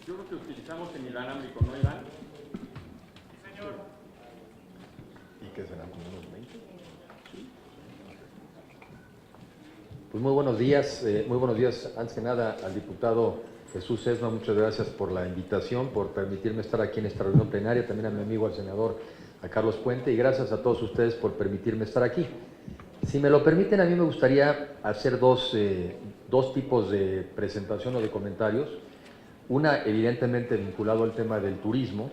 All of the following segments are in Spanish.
Yo creo que utilizamos el inalámbrico, ¿no, Iván? Sí, señor. ¿Y qué serán como unos 20? Sí. Pues muy buenos días. Antes que nada, al diputado Jesús Esma, muchas gracias por la invitación, por permitirme estar aquí en esta reunión plenaria, también a mi amigo, al senador, a Carlos Puente, y gracias a todos ustedes por permitirme estar aquí. Si me lo permiten, a mí me gustaría hacer dos tipos de presentación o de comentarios. Una, evidentemente, vinculado al tema del turismo,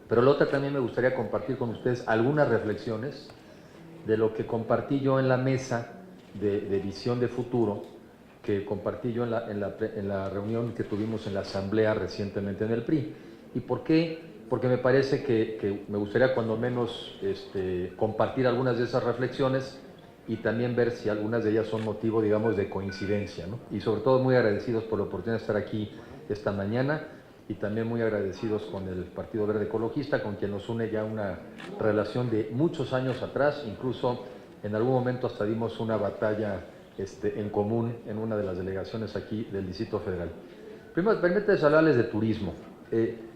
pero la otra también me gustaría compartir con ustedes algunas reflexiones de lo que compartí yo en la mesa de visión de futuro, que compartí yo en la reunión que tuvimos en la asamblea recientemente en el PRI. ¿Y por qué? Porque me parece que me gustaría cuando menos compartir algunas de esas reflexiones y también ver si algunas de ellas son motivo, digamos, de coincidencia, ¿no? Y sobre todo muy agradecidos por la oportunidad de estar aquí esta mañana y también muy agradecidos con el Partido Verde Ecologista, con quien nos une ya una relación de muchos años atrás, incluso en algún momento hasta dimos una batalla en común en una de las delegaciones aquí del Distrito Federal. Primero, permítanme hablarles de turismo.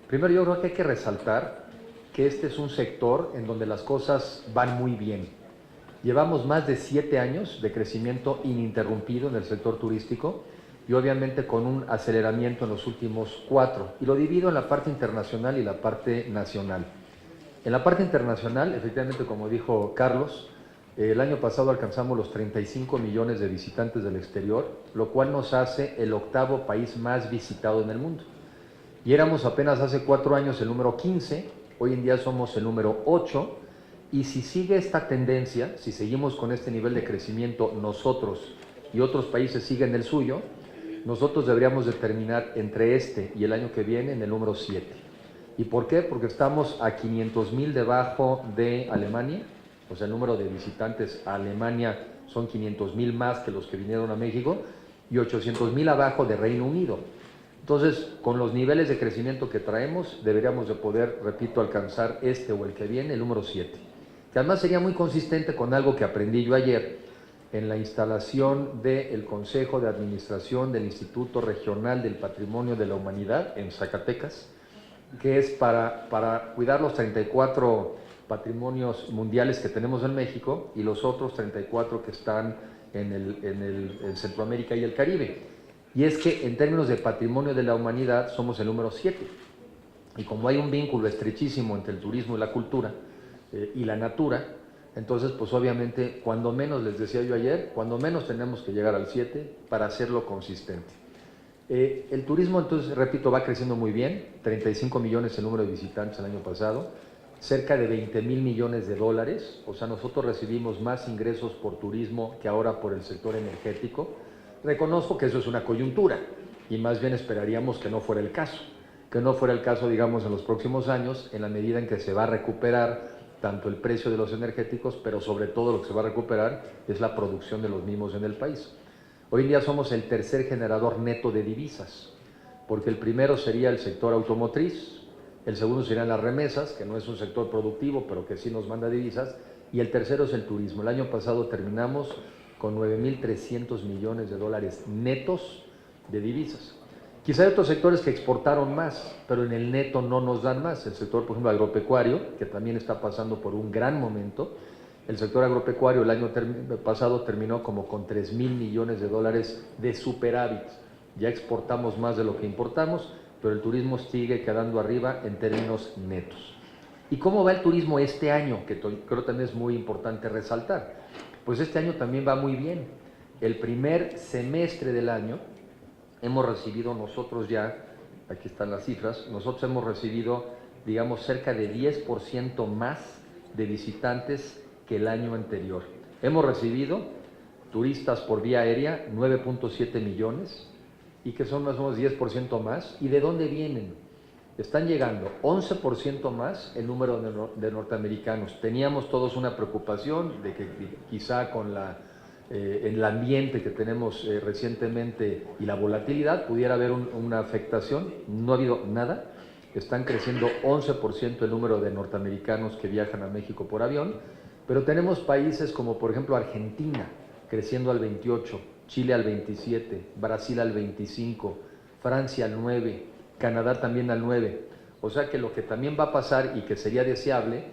Primero, yo creo que hay que resaltar que este es un sector en donde las cosas van muy bien. Llevamos más de 7 años de crecimiento ininterrumpido en el sector turístico y obviamente con un aceleramiento en los últimos 4. Y lo divido en la parte internacional y la parte nacional. En la parte internacional, efectivamente, como dijo Carlos, el año pasado alcanzamos los 35 millones de visitantes del exterior, lo cual nos hace el 8º país más visitado en el mundo. Y éramos apenas hace 4 años el número 15, hoy en día somos el número 8, y si sigue esta tendencia, si seguimos con este nivel de crecimiento nosotros y otros países siguen el suyo, nosotros deberíamos de terminar entre este y el año que viene en el número 7. ¿Y por qué? Porque estamos a 500,000 debajo de Alemania, o sea, el número de visitantes a Alemania son 500,000 más que los que vinieron a México, y 800,000 abajo de Reino Unido. Entonces, con los niveles de crecimiento que traemos, deberíamos de poder, repito, alcanzar este o el que viene, el número 7. Que además sería muy consistente con algo que aprendí yo ayer en la instalación del Consejo de Administración del Instituto Regional del Patrimonio de la Humanidad en Zacatecas, que es para cuidar los 34 patrimonios mundiales que tenemos en México y los otros 34 que están en Centroamérica y el Caribe. Y es que en términos de patrimonio de la humanidad somos el número 7. Y como hay un vínculo estrechísimo entre el turismo y la cultura y la natura, entonces pues obviamente cuando menos, les decía yo ayer, cuando menos tenemos que llegar al 7 para hacerlo consistente. El turismo, entonces, repito, va creciendo muy bien, 35 millones el número de visitantes el año pasado, cerca de 20,000 millones de dólares, o sea, nosotros recibimos más ingresos por turismo que ahora por el sector energético. Reconozco que eso es una coyuntura y más bien esperaríamos que no fuera el caso, digamos, en los próximos años, en la medida en que se va a recuperar tanto el precio de los energéticos, pero sobre todo lo que se va a recuperar es la producción de los mismos en el país. Hoy en día somos el tercer generador neto de divisas, porque el primero sería el sector automotriz, el segundo serían las remesas, que no es un sector productivo, pero que sí nos manda divisas, y el tercero es el turismo. El año pasado terminamos con 9,300 millones de dólares netos de divisas. Quizá hay otros sectores que exportaron más, pero en el neto no nos dan más. El sector, por ejemplo, agropecuario, que también está pasando por un gran momento. El sector agropecuario el año pasado terminó como con 3,000 millones de dólares de superávit. Ya exportamos más de lo que importamos, pero el turismo sigue quedando arriba en términos netos. ¿Y cómo va el turismo este año? Que creo también es muy importante resaltar. Pues este año también va muy bien. El primer semestre del año hemos recibido nosotros ya, aquí están las cifras, nosotros hemos recibido, digamos, cerca de 10% más de visitantes que el año anterior. Hemos recibido turistas por vía aérea, 9,7 millones, y que son más o menos 10% más. ¿Y de dónde vienen? Están llegando 11% más el número de norteamericanos. Teníamos todos una preocupación de que quizá con el ambiente que tenemos recientemente y la volatilidad pudiera haber una afectación. No ha habido nada. Están creciendo 11% el número de norteamericanos que viajan a México por avión, pero tenemos países como por ejemplo Argentina creciendo al 28%, Chile al 27%, Brasil al 25%, Francia al 9%, Canadá también al 9%. O sea que lo que también va a pasar y que sería deseable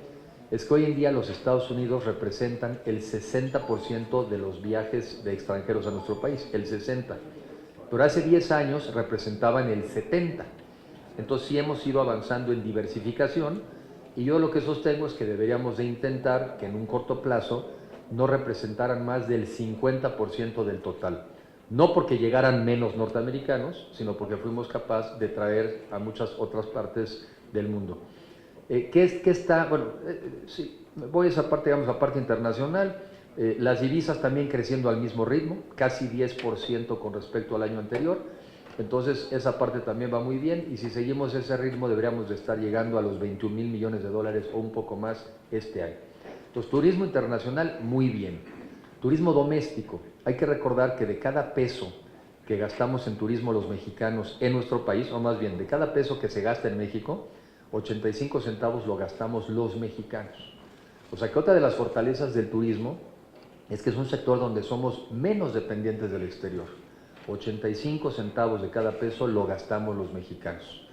es que hoy en día los Estados Unidos representan el 60% de los viajes de extranjeros a nuestro país, el 60%. Pero hace 10 años representaban el 70%. Entonces sí hemos ido avanzando en diversificación y yo lo que sostengo es que deberíamos de intentar que en un corto plazo no representaran más del 50% del total. No porque llegaran menos norteamericanos, sino porque fuimos capaces de traer a muchas otras partes del mundo. ¿Qué está? Bueno, sí, voy a esa parte, digamos, a parte internacional. Las divisas también creciendo al mismo ritmo, casi 10% con respecto al año anterior. Entonces, esa parte también va muy bien y si seguimos ese ritmo deberíamos de estar llegando a los 21,000 millones de dólares o un poco más este año. Entonces, turismo internacional, muy bien. Turismo doméstico, hay que recordar que de cada peso que gastamos en turismo los mexicanos en nuestro país, o más bien, de cada peso que se gasta en México, 85 centavos lo gastamos los mexicanos. O sea que otra de las fortalezas del turismo es que es un sector donde somos menos dependientes del exterior. 85 centavos de cada peso lo gastamos los mexicanos.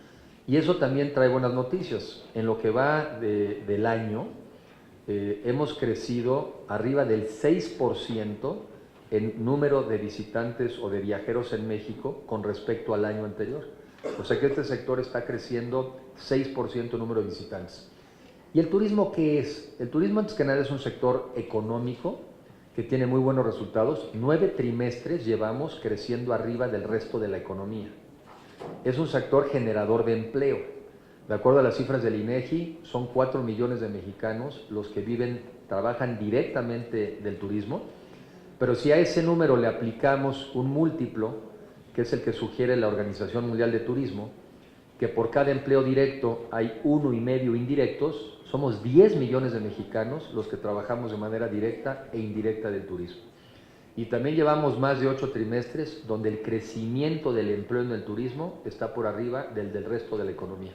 Y eso también trae buenas noticias. En lo que va del año, hemos crecido arriba del 6% en número de visitantes o de viajeros en México con respecto al año anterior. O sea que este sector está creciendo 6% en número de visitantes. ¿Y el turismo qué es? El turismo antes que nada es un sector económico que tiene muy buenos resultados. 9 trimestres llevamos creciendo arriba del resto de la economía. Es un sector generador de empleo. De acuerdo a las cifras del INEGI, son 4 millones de mexicanos los que trabajan directamente del turismo, pero si a ese número le aplicamos un múltiplo, que es el que sugiere la Organización Mundial de Turismo, que por cada empleo directo hay 1,5 indirectos, somos 10 millones de mexicanos los que trabajamos de manera directa e indirecta del turismo. Y también llevamos más de 8 trimestres donde el crecimiento del empleo en el turismo está por arriba del resto de la economía.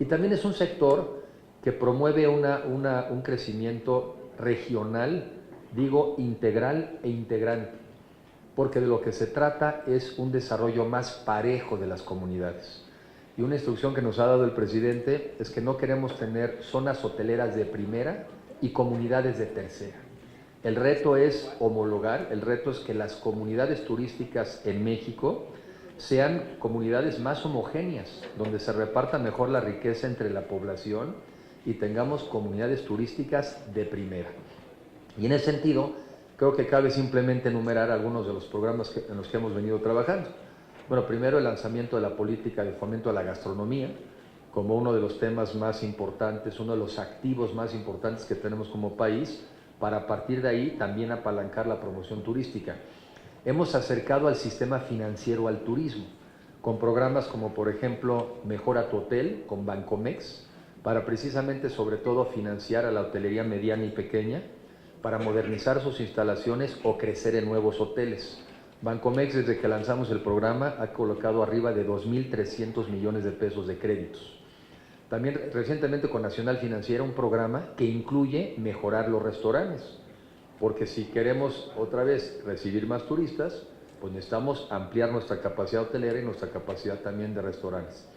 Y también es un sector que promueve un crecimiento regional, digo integral e integrante, porque de lo que se trata es un desarrollo más parejo de las comunidades. Y una instrucción que nos ha dado el presidente es que no queremos tener zonas hoteleras de primera y comunidades de tercera. El reto es homologar, el reto es que las comunidades turísticas en México sean comunidades más homogéneas, donde se reparta mejor la riqueza entre la población y tengamos comunidades turísticas de primera. Y en ese sentido, creo que cabe simplemente enumerar algunos de los programas en los que hemos venido trabajando. Bueno, primero el lanzamiento de la política de fomento a la gastronomía, como uno de los temas más importantes, uno de los activos más importantes que tenemos como país, para a partir de ahí también apalancar la promoción turística. Hemos acercado al sistema financiero al turismo, con programas como por ejemplo Mejora tu Hotel, con Bancomex, para precisamente sobre todo financiar a la hotelería mediana y pequeña, para modernizar sus instalaciones o crecer en nuevos hoteles. Bancomex, desde que lanzamos el programa, ha colocado arriba de 2,300 millones de pesos de créditos. También recientemente con Nacional Financiera un programa que incluye mejorar los restaurantes, porque si queremos otra vez recibir más turistas, pues necesitamos ampliar nuestra capacidad hotelera y nuestra capacidad también de restaurantes.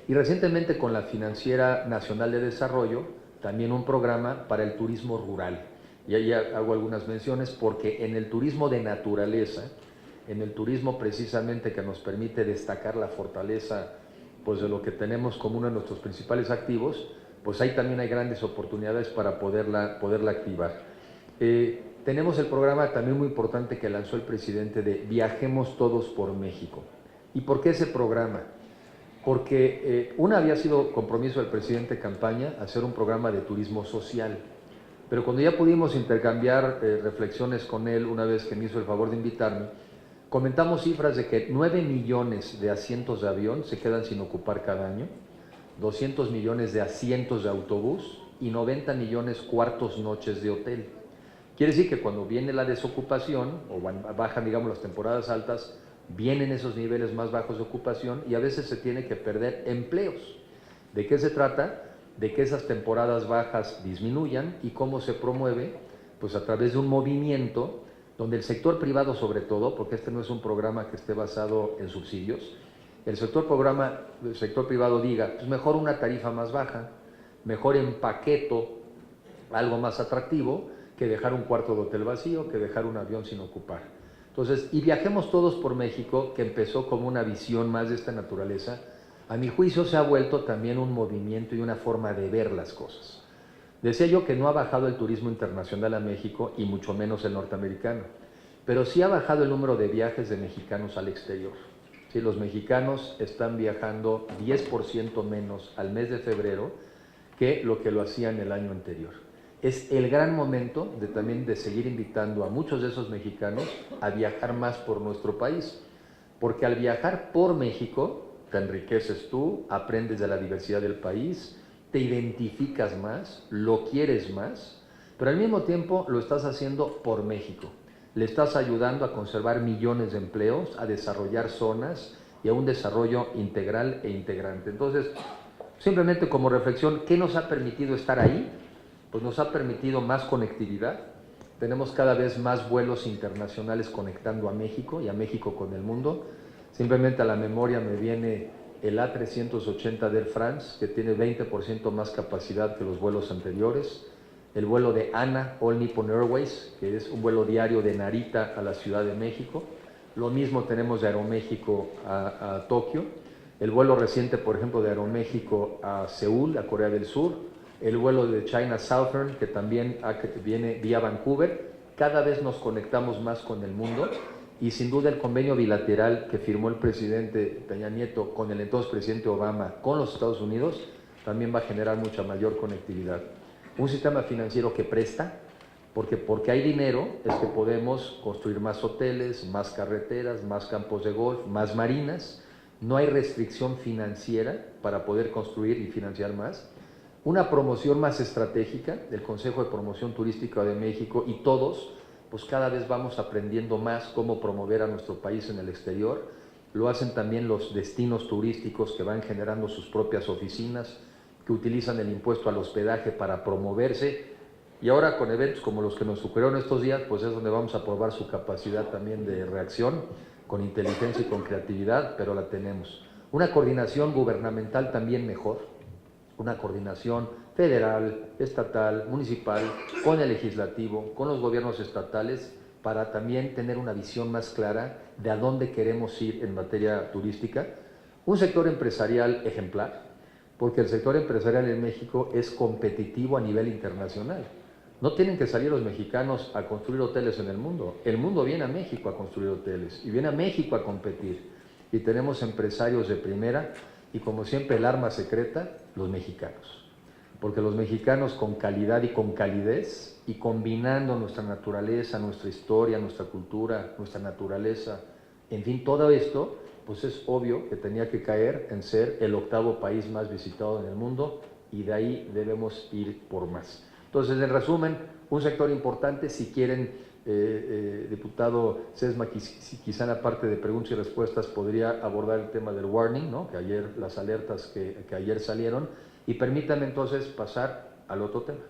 Y recientemente con la Financiera Nacional de Desarrollo, también un programa para el turismo rural. Y ahí hago algunas menciones porque en el turismo de naturaleza, en el turismo precisamente que nos permite destacar la fortaleza pues de lo que tenemos como uno de nuestros principales activos, pues ahí también hay grandes oportunidades para poderla activar. Tenemos el programa también muy importante que lanzó el presidente de Viajemos Todos por México. ¿Y por qué ese programa? Porque una había sido compromiso del presidente de campaña hacer un programa de turismo social, pero cuando ya pudimos intercambiar reflexiones con él una vez que me hizo el favor de invitarme, comentamos cifras de que 9 millones de asientos de avión se quedan sin ocupar cada año, 200 millones de asientos de autobús y 90 millones cuartos noches de hotel. Quiere decir que cuando viene la desocupación, o bajan, digamos, las temporadas altas, vienen esos niveles más bajos de ocupación y a veces se tiene que perder empleos. ¿De qué se trata? De que esas temporadas bajas disminuyan y cómo se promueve, pues a través de un movimiento donde el sector privado sobre todo, porque este no es un programa que esté basado en subsidios, el sector privado diga, pues mejor una tarifa más baja, mejor empaqueto algo más atractivo que dejar un cuarto de hotel vacío, que dejar un avión sin ocupar. Entonces, y viajemos todos por México, que empezó como una visión más de esta naturaleza, a mi juicio se ha vuelto también un movimiento y una forma de ver las cosas. Decía yo que no ha bajado el turismo internacional a México y mucho menos el norteamericano, pero sí ha bajado el número de viajes de mexicanos al exterior. Sí, los mexicanos están viajando 10% menos al mes de febrero que lo que lo hacían el año anterior. Es el gran momento también de seguir invitando a muchos de esos mexicanos a viajar más por nuestro país, porque al viajar por México te enriqueces tú, aprendes de la diversidad del país, te identificas más, lo quieres más, pero al mismo tiempo lo estás haciendo por México. Le estás ayudando a conservar millones de empleos, a desarrollar zonas y a un desarrollo integral e integrante. Entonces, simplemente como reflexión, ¿qué nos ha permitido estar ahí? Pues nos ha permitido más conectividad. Tenemos cada vez más vuelos internacionales conectando a México y a México con el mundo. Simplemente a la memoria me viene el A380 de Air France, que tiene 20% más capacidad que los vuelos anteriores. El vuelo de ANA, All Nippon Airways, que es un vuelo diario de Narita a la Ciudad de México. Lo mismo tenemos de Aeroméxico a Tokio. El vuelo reciente, por ejemplo, de Aeroméxico a Seúl, a Corea del Sur. El vuelo de China Southern, que también viene vía Vancouver. Cada vez nos conectamos más con el mundo y sin duda el convenio bilateral que firmó el presidente Peña Nieto con el entonces presidente Obama con los Estados Unidos también va a generar mucha mayor conectividad. Un sistema financiero que presta, porque hay dinero es que podemos construir más hoteles, más carreteras, más campos de golf, más marinas. No hay restricción financiera para poder construir y financiar más. Una promoción más estratégica del Consejo de Promoción Turística de México y todos, pues cada vez vamos aprendiendo más cómo promover a nuestro país en el exterior. Lo hacen también los destinos turísticos que van generando sus propias oficinas, que utilizan el impuesto al hospedaje para promoverse. Y ahora con eventos como los que nos ocurrieron estos días, pues es donde vamos a probar su capacidad también de reacción, con inteligencia y con creatividad, pero la tenemos. Una coordinación gubernamental también mejor, una coordinación federal, estatal, municipal, con el legislativo, con los gobiernos estatales, para también tener una visión más clara de a dónde queremos ir en materia turística. Un sector empresarial ejemplar, porque el sector empresarial en México es competitivo a nivel internacional. No tienen que salir los mexicanos a construir hoteles en el mundo viene a México a construir hoteles y viene a México a competir. Y tenemos empresarios de primera y como siempre el arma secreta, los mexicanos. Porque los mexicanos con calidad y con calidez y combinando nuestra naturaleza, nuestra historia, nuestra cultura, nuestra naturaleza, en fin, todo esto, pues es obvio que tenía que caer en ser el 8º país más visitado en el mundo y de ahí debemos ir por más. Entonces, en resumen, un sector importante, si quieren, diputado Sesma, quizá en la parte de preguntas y respuestas podría abordar el tema del warning, ¿no? Que ayer, las alertas que ayer salieron, y permítanme entonces pasar al otro tema,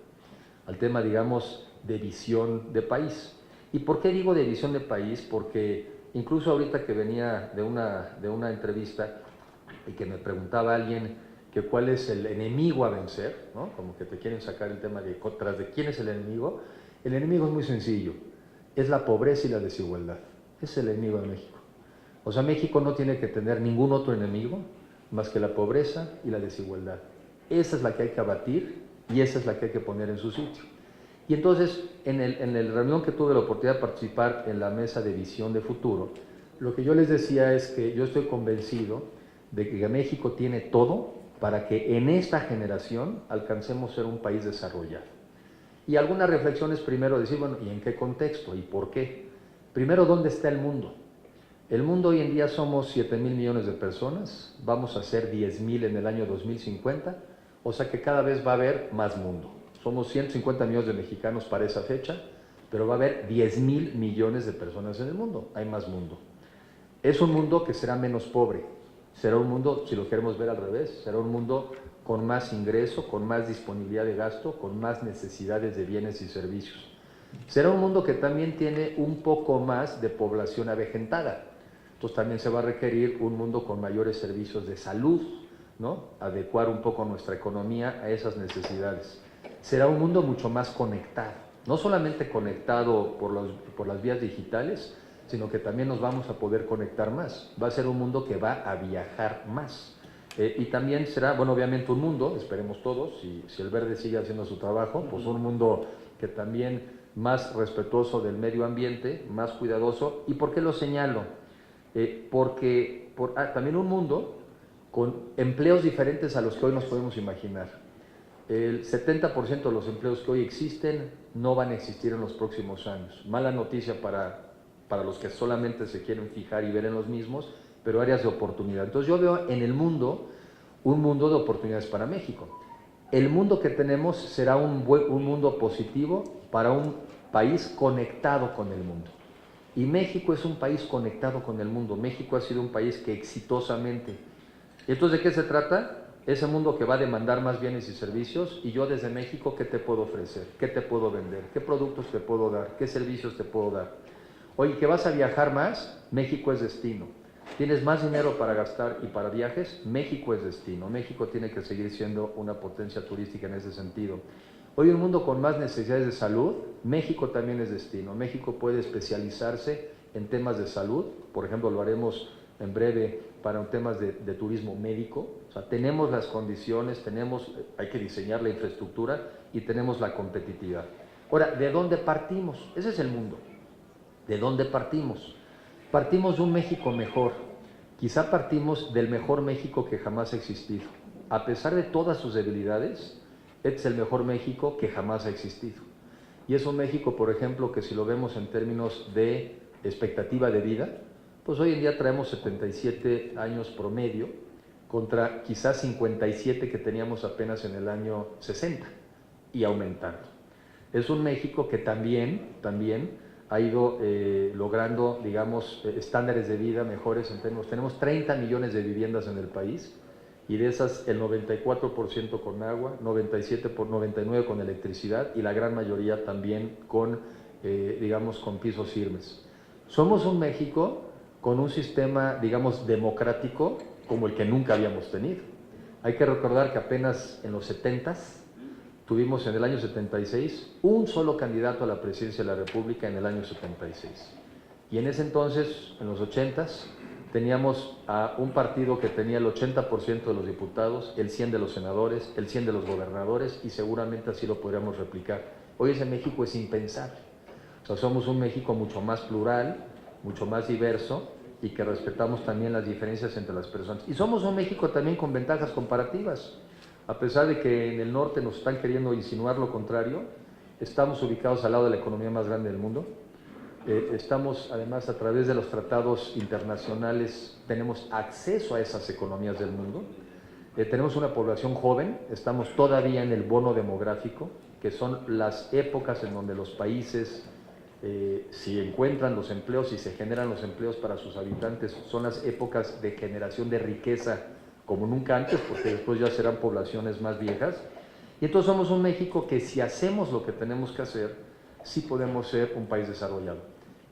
al tema, digamos, de visión de país. ¿Y por qué digo de visión de país? Porque incluso ahorita que venía de una entrevista y que me preguntaba alguien que cuál es el enemigo a vencer, ¿no? Como que te quieren sacar el tema de tras de quién es el enemigo. El enemigo es muy sencillo, es la pobreza y la desigualdad. Es el enemigo de México. O sea, México no tiene que tener ningún otro enemigo más que la pobreza y la desigualdad. Esa es la que hay que abatir y esa es la que hay que poner en su sitio. Y entonces, en la reunión que tuve la oportunidad de participar en la mesa de visión de futuro, lo que yo les decía es que yo estoy convencido de que México tiene todo para que en esta generación alcancemos ser un país desarrollado. Y algunas reflexiones primero decir, bueno, ¿y en qué contexto? ¿Y por qué? Primero, ¿dónde está el mundo? El mundo hoy en día somos 7,000 millones de personas, vamos a ser 10,000 en el año 2050, o sea que cada vez va a haber más mundo. Somos 150 millones de mexicanos para esa fecha, pero va a haber 10,000 millones de personas en el mundo, hay más mundo. Es un mundo que será menos pobre, será un mundo, si lo queremos ver al revés, será un mundo con más ingreso, con más disponibilidad de gasto, con más necesidades de bienes y servicios. Será un mundo que también tiene un poco más de población avejentada, Entonces también se va a requerir un mundo con mayores servicios de salud, ¿no? Adecuar un poco nuestra economía a esas necesidades. Será un mundo mucho más conectado, no solamente conectado por las vías digitales, sino que también nos vamos a poder conectar más. Va a ser un mundo que va a viajar más. Y también será, bueno, obviamente un mundo, esperemos todos, si el verde sigue haciendo su trabajo, pues un mundo que también más respetuoso del medio ambiente, más cuidadoso. ¿Y por qué lo señalo? Porque también un mundo con empleos diferentes a los que hoy nos podemos imaginar. El 70% de los empleos que hoy existen no van a existir en los próximos años. Mala noticia para los que solamente se quieren fijar y ver en los mismos, pero áreas de oportunidad. Entonces yo veo en el mundo un mundo de oportunidades para México. El mundo que tenemos será un mundo positivo para un país conectado con el mundo. Y México es un país conectado con el mundo. México ha sido un país que exitosamente. Entonces, ¿de qué se trata? Ese mundo que va a demandar más bienes y servicios, y yo desde México, ¿qué te puedo ofrecer? ¿Qué te puedo vender? ¿Qué productos te puedo dar? ¿Qué servicios te puedo dar? Oye, ¿que vas a viajar más? México es destino. ¿Tienes más dinero para gastar y para viajes? México es destino. México tiene que seguir siendo una potencia turística en ese sentido. Hoy un mundo con más necesidades de salud, México también es destino. México puede especializarse en temas de salud, por ejemplo, lo haremos en breve para temas de turismo médico. O sea, tenemos las condiciones, hay que diseñar la infraestructura y tenemos la competitividad. Ahora, ¿de dónde partimos? Ese es el mundo. ¿De dónde partimos? Partimos de un México mejor. Quizá partimos del mejor México que jamás ha existido. A pesar de todas sus debilidades, este es el mejor México que jamás ha existido. Y es un México, por ejemplo, que si lo vemos en términos de expectativa de vida, pues hoy en día traemos 77 años promedio contra quizás 57 que teníamos apenas en el año 60 y aumentando. Es un México que también ha ido logrando, digamos, estándares de vida mejores en términos. Tenemos 30 millones de viviendas en el país y de esas el 94% con agua, 99% con electricidad y la gran mayoría también con, digamos, con pisos firmes. Somos un México con un sistema, digamos, democrático como el que nunca habíamos tenido. Hay que recordar que apenas en los 70s tuvimos en el año 76 un solo candidato a la presidencia de la República en el año 76. Y en ese entonces, en los 80s, teníamos a un partido que tenía el 80% de los diputados, el 100% de los senadores, el 100% de los gobernadores, y seguramente así lo podríamos replicar. Hoy ese México es impensable. O sea, somos un México mucho más plural, mucho más diverso, y que respetamos también las diferencias entre las personas. Y somos un México también con ventajas comparativas. A pesar de que en el norte nos están queriendo insinuar lo contrario, estamos ubicados al lado de la economía más grande del mundo. Estamos, además, a través de los tratados internacionales, tenemos acceso a esas economías del mundo. Tenemos una población joven, estamos todavía en el bono demográfico, que son las épocas en donde los países, si encuentran los empleos y se generan los empleos para sus habitantes, son las épocas de generación de riqueza como nunca antes, porque después ya serán poblaciones más viejas. Y entonces somos un México que, si hacemos lo que tenemos que hacer, sí podemos ser un país desarrollado.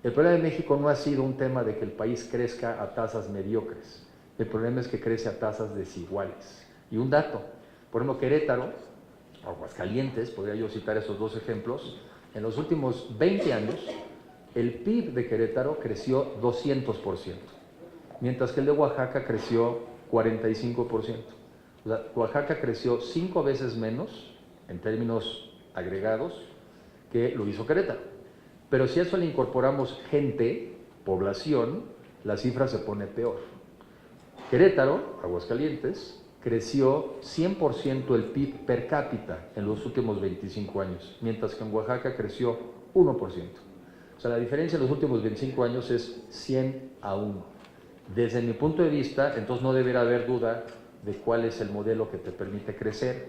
El problema de México no ha sido un tema de que el país crezca a tasas mediocres. El problema es que crece a tasas desiguales. Y un dato, por ejemplo, Querétaro, Aguascalientes, podría yo citar esos dos ejemplos, en los últimos 20 años, el PIB de Querétaro creció 200%, mientras que el de Oaxaca creció 45%. O sea, Oaxaca creció 5 veces menos en términos agregados que lo hizo Querétaro. Pero si a eso le incorporamos gente, población, la cifra se pone peor. Querétaro, Aguascalientes, creció 100% el PIB per cápita en los últimos 25 años, mientras que en Oaxaca creció 1%. O sea, la diferencia en los últimos 25 años es 100-1. Desde mi punto de vista, entonces no deberá haber duda de cuál es el modelo que te permite crecer,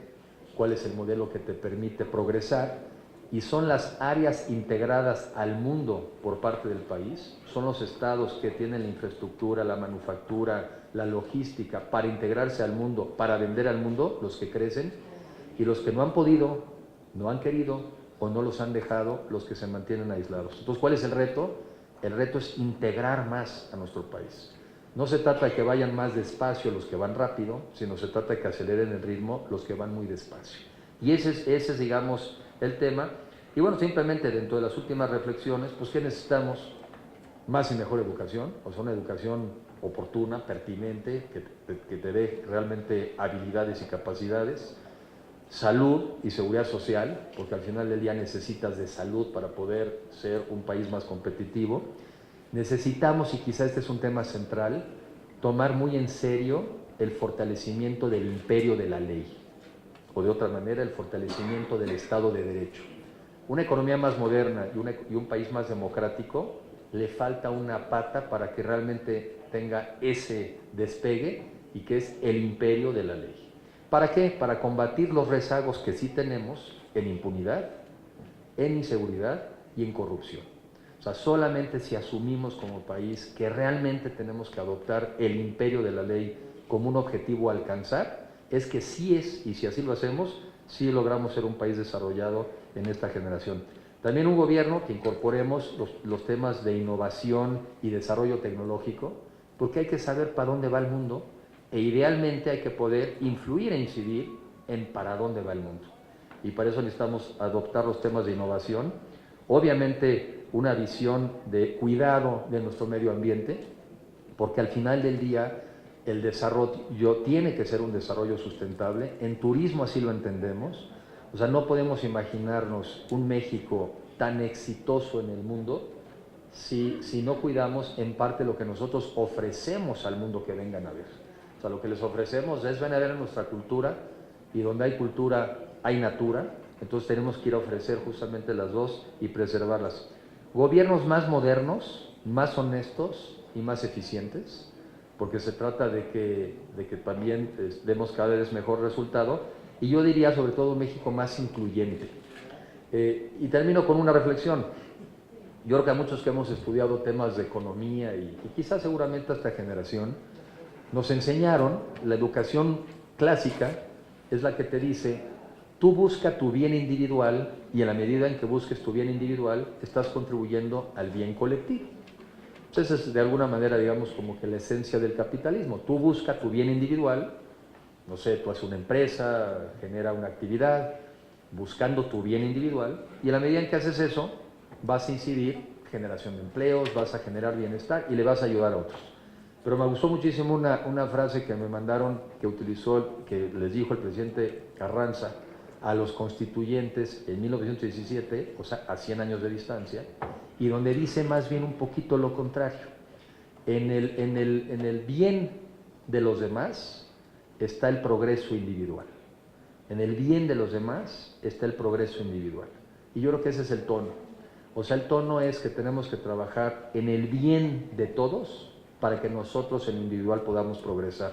cuál es el modelo que te permite progresar, y son las áreas integradas al mundo por parte del país, son los estados que tienen la infraestructura, la manufactura, la logística para integrarse al mundo, para vender al mundo, los que crecen, y los que no han podido, no han querido o no los han dejado, los que se mantienen aislados. Entonces, ¿cuál es el reto? El reto es integrar más a nuestro país. No se trata de que vayan más despacio los que van rápido, sino se trata de que aceleren el ritmo los que van muy despacio. Y ese es, digamos, el tema. Y bueno, simplemente dentro de las últimas reflexiones, pues ¿qué necesitamos? Más y mejor educación, o sea, una educación oportuna, pertinente, que te dé realmente habilidades y capacidades. Salud y seguridad social, porque al final del día necesitas de salud para poder ser un país más competitivo. Necesitamos, y quizá este es un tema central, tomar muy en serio el fortalecimiento del imperio de la ley, o de otra manera, el fortalecimiento del Estado de Derecho. Una economía más moderna y un país más democrático le falta una pata para que realmente tenga ese despegue, y que es el imperio de la ley. ¿Para qué? Para combatir los rezagos que sí tenemos en impunidad, en inseguridad y en corrupción. O sea, solamente si asumimos como país que realmente tenemos que adoptar el imperio de la ley como un objetivo a alcanzar, es que sí es, y si así lo hacemos, sí logramos ser un país desarrollado en esta generación. También un gobierno que incorporemos los temas de innovación y desarrollo tecnológico, porque hay que saber para dónde va el mundo, e idealmente hay que poder influir e incidir en para dónde va el mundo. Y para eso necesitamos adoptar los temas de innovación, obviamente una visión de cuidado de nuestro medio ambiente, porque al final del día el desarrollo tiene que ser un desarrollo sustentable. En turismo así lo entendemos. O sea, no podemos imaginarnos un México tan exitoso en el mundo si no cuidamos en parte lo que nosotros ofrecemos al mundo que vengan a ver. O sea, lo que les ofrecemos es ven a ver nuestra cultura, y donde hay cultura hay natura. Entonces tenemos que ir a ofrecer justamente las dos y preservarlas. Gobiernos más modernos, más honestos y más eficientes, porque se trata de que también demos cada vez mejor resultado, y yo diría sobre todo México más incluyente. Y termino con una reflexión. Yo creo que a muchos que hemos estudiado temas de economía y quizás seguramente a esta generación, nos enseñaron, la educación clásica es la que te dice, tú busca tu bien individual, y en la medida en que busques tu bien individual, estás contribuyendo al bien colectivo. Entonces es de alguna manera, digamos, como que la esencia del capitalismo. Tú busca tu bien individual, no sé, tú haces una empresa, genera una actividad, buscando tu bien individual, y en la medida en que haces eso, vas a incidir generación de empleos, vas a generar bienestar y le vas a ayudar a otros. Pero me gustó muchísimo una frase que me mandaron, que les dijo el presidente Carranza a los constituyentes en 1917, o sea, a 100 años de distancia, y donde dice más bien un poquito lo contrario. En el bien de los demás está el progreso individual. En el bien de los demás está el progreso individual. Y yo creo que ese es el tono. O sea, el tono es que tenemos que trabajar en el bien de todos para que nosotros en lo individual podamos progresar.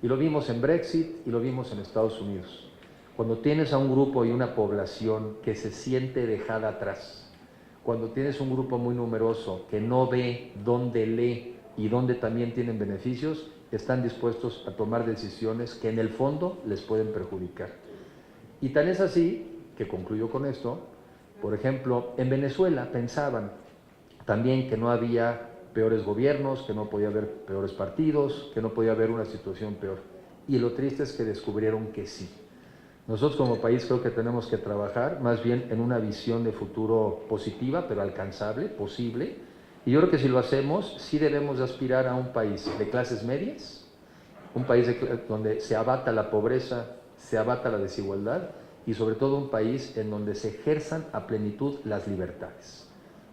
Y lo vimos en Brexit y lo vimos en Estados Unidos. Cuando tienes a un grupo y una población que se siente dejada atrás, cuando tienes un grupo muy numeroso que no ve dónde lee y dónde también tienen beneficios, están dispuestos a tomar decisiones que en el fondo les pueden perjudicar. Y tan es así, que concluyo con esto, por ejemplo, en Venezuela pensaban también que no había peores gobiernos, que no podía haber peores partidos, que no podía haber una situación peor. Y lo triste es que descubrieron que sí. Nosotros como país creo que tenemos que trabajar más bien en una visión de futuro positiva, pero alcanzable, posible. Y yo creo que si lo hacemos, sí debemos de aspirar a un país de clases medias, un país donde se abata la pobreza, se abata la desigualdad, y sobre todo un país en donde se ejerzan a plenitud las libertades.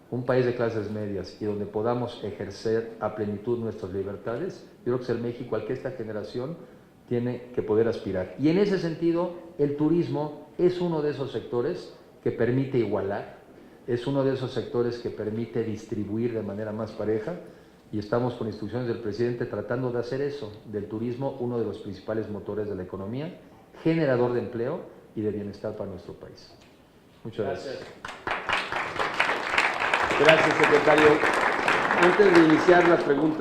Un país de clases medias y donde podamos ejercer a plenitud nuestras libertades, yo creo que es el México al que esta generación tiene que poder aspirar. Y en ese sentido, el turismo es uno de esos sectores que permite igualar, es uno de esos sectores que permite distribuir de manera más pareja, y estamos con instrucciones del presidente tratando de hacer eso, del turismo uno de los principales motores de la economía, generador de empleo y de bienestar para nuestro país. Muchas gracias. Gracias, secretario. Antes de iniciar las preguntas.